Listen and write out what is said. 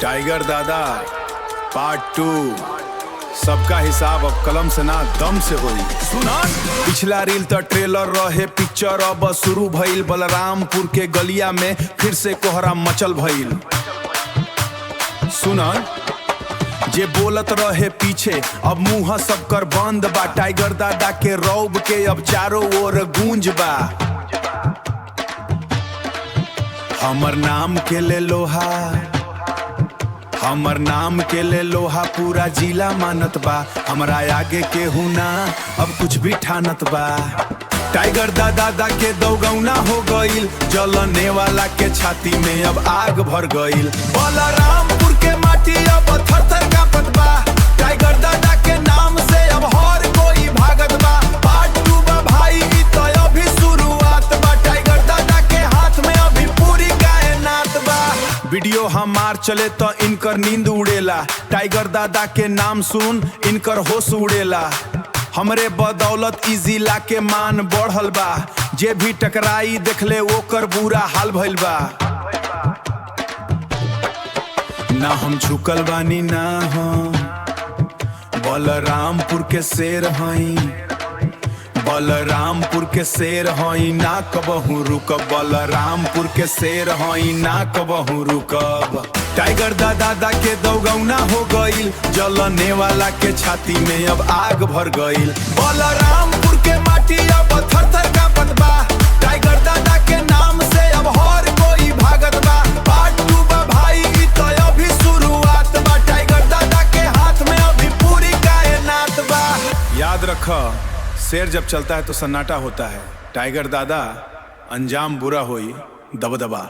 Tiger दादा part 2। सबका हिसाब अब कलम से ना दम से होई। सुना पिछला रील तो ट्रेलर रहे, पिक्चर अब शुरू भइल। बलरामपुर के गलिया में फिर से कोहरा मचल भइल। सुना जे बोलत रहे पीछे अब मुंह सब कर बंद बा। टाइगर दादा के रौब के अब चारों ओर गूंज बा। हमर नाम के ले लोहा, हमर नाम के ले लोहा पूरा जिला मानत बा। हमरा आगे के हुना अब कुछ भी ठानत बा। टाइगर दादा के दौगौना हो गईल, जलने वाला के छाती में अब आग भर गईल। बलरामपुर के माटी अब थर थर कांपत बा। टाइगर दादा के नाम से अब हर कोई भागत बा। पार्ट 2 बा भाई, ई तो अभी शुरुआत बा। टाइगर दादा के हाथ में अभी पूरी कायनात बा। वीडियो हमार चले तो इनकर नींद उड़ेला। टाइगर दादा के नाम सुन इनकर होश उड़ेला। हमरे बदौलत ई जिला के मान बढ़ल बा। जे भी टकराई देखले ओकर बुरा हाल भइल बा। ना हम झुकल बानी ना हम बलरामपुर के शेर हई। बलरामपुर के शेर हई ना कबहू रुकब। बलरामपुर के शेर हई ना कबहू रुकब। टाइगर दादा के दौगौना हो गईल, जलने वाला के छाती में अब आग भर गईल। बलरामपुर के माटी अब थर थर कांपत बा। टाइगर दादा के नाम से अब हर कोई भागत बा। पार्ट 2 बा भाई, ई तो अभी शुरुआत बा। टाइगर दादा के हाथ में अभी पूरी कायनात बा। याद रख, शेर जब चलता है तो सन्नाटा होता है। टाइगर दादा अंजाम बुरा होई, दबदबा।